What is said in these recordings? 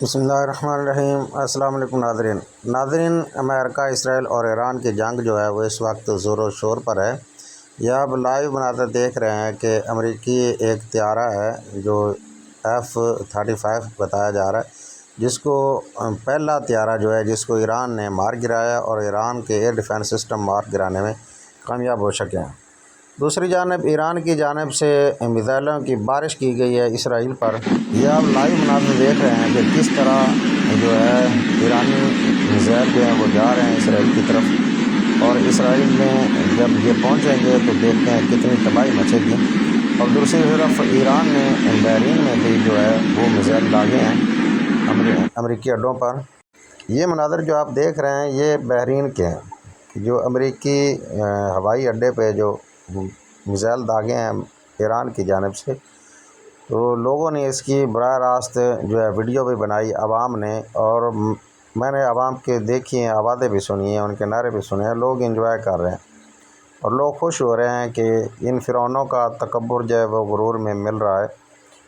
بسم اللہ الرحمن الرحیم۔ السلام علیکم ناظرین، امریکہ اسرائیل اور ایران کی جنگ جو ہے وہ اس وقت زور و شور پر ہے۔ یہ آپ لائیو بناتے دیکھ رہے ہیں کہ امریکی ایک طیارہ ہے جو F-35 بتایا جا رہا ہے، جس کو پہلا طیارہ جو ہے جس کو ایران نے مار گرایا اور ایران کے ایئر ڈیفنس سسٹم مار گرانے میں کامیاب ہو سکے ہیں۔ دوسری جانب ایران کی جانب سے میزائلوں کی بارش کی گئی ہے اسرائیل پر۔ یہ آپ لائیو مناظر دیکھ رہے ہیں کہ کس طرح جو ہے ایرانی میزائل جو ہیں وہ جا رہے ہیں اسرائیل کی طرف، اور اسرائیل میں جب یہ پہنچیں گے تو دیکھتے ہیں کتنی تباہی مچے گی۔ اور دوسری طرف ایران نے بحرین میں بھی جو ہے وہ میزائل داغے ہیں امریکی اڈوں پر۔ یہ مناظر جو آپ دیکھ رہے ہیں یہ بحرین کے ہیں، جو امریکی ہوائی اڈے پہ جو میزائل داغے ہیں ایران کی جانب سے۔ تو لوگوں نے اس کی براہ راست جو ہے ویڈیو بھی بنائی عوام نے، اور میں نے عوام کے دیکھی ہیں، آوازیں بھی سنی ہیں، ان کے نعرے بھی سنے ہیں۔ لوگ انجوائے کر رہے ہیں اور لوگ خوش ہو رہے ہیں کہ ان فرعونوں کا تکبر جو ہے وہ غرور میں مل رہا ہے،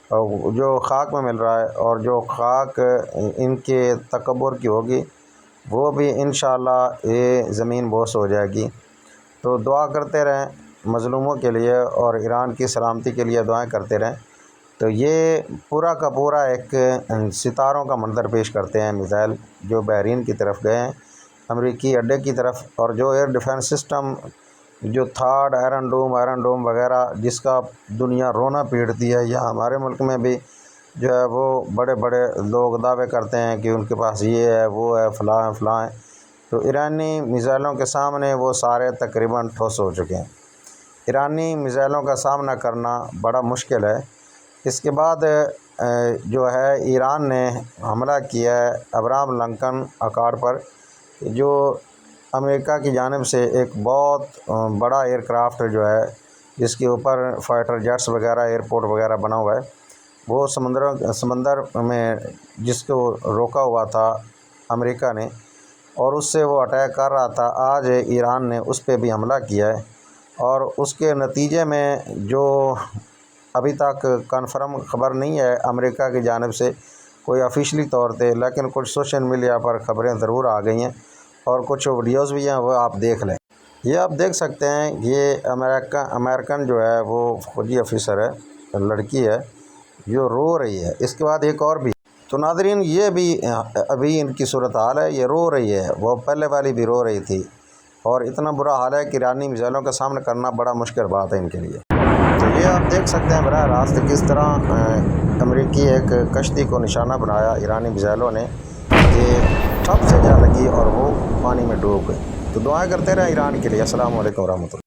اور جو خاک میں مل رہا ہے، اور جو خاک ان کے تکبر کی ہوگی وہ بھی انشاءاللہ یہ زمین بوس ہو جائے گی۔ تو دعا کرتے رہیں مظلوموں کے لیے اور ایران کی سلامتی کے لیے دعائیں کرتے رہیں۔ تو یہ پورا کا پورا ایک ستاروں کا منظر پیش کرتے ہیں میزائل جو بحرین کی طرف گئے ہیں، امریکی اڈے کی طرف، اور جو ایئر ڈیفنس سسٹم جو تھاڈ آئرن ڈوم وغیرہ جس کا دنیا رونا پیٹتی ہے، یہاں ہمارے ملک میں بھی جو ہے وہ بڑے بڑے لوگ دعوے کرتے ہیں کہ ان کے پاس یہ ہے وہ ہے فلاں ہے، تو ایرانی میزائلوں کے سامنے وہ سارے تقریباً ٹھوس ہو چکے ہیں۔ ایرانی میزائلوں کا سامنا کرنا بڑا مشکل ہے۔ اس کے بعد جو ہے ایران نے حملہ کیا ہے ابراہم لنکن اکارڈ پر، جو امریکہ کی جانب سے ایک بہت بڑا ایئر کرافٹ جو ہے جس کے اوپر فائٹر جیٹس وغیرہ ایئرپورٹ وغیرہ بنا ہوا ہے، وہ سمندر میں جس کو روکا ہوا تھا امریکہ نے، اور اس سے وہ اٹیک کر رہا تھا۔ آج ایران نے اس پہ بھی حملہ کیا ہے، اور اس کے نتیجے میں جو ابھی تک کنفرم خبر نہیں ہے امریکہ کی جانب سے کوئی آفیشلی طور پہ، لیکن کچھ سوشل میڈیا پر خبریں ضرور آ گئی ہیں، اور کچھ ویڈیوز بھی ہیں وہ آپ دیکھ لیں۔ یہ آپ دیکھ سکتے ہیں یہ امریکن جو ہے وہ فوجی آفیسر ہے، لڑکی ہے جو رو رہی ہے۔ اس کے بعد ایک اور بھی، تو ناظرین یہ بھی ابھی ان کی صورتحال ہے، یہ رو رہی ہے، وہ پہلے والی بھی رو رہی تھی، اور اتنا برا حال ہے کہ ایرانی میزائلوں کا سامنا کرنا بڑا مشکل بات ہے ان کے لیے۔ تو یہ آپ دیکھ سکتے ہیں براہ راست کس طرح امریکی ایک کشتی کو نشانہ بنایا ایرانی میزائلوں نے کہ ٹھپ سے جا لگی اور وہ پانی میں ڈوب گئی۔ تو دعائیں کرتے رہیں ایران کے لیے۔ السلام علیکم ورحمۃ اللہ۔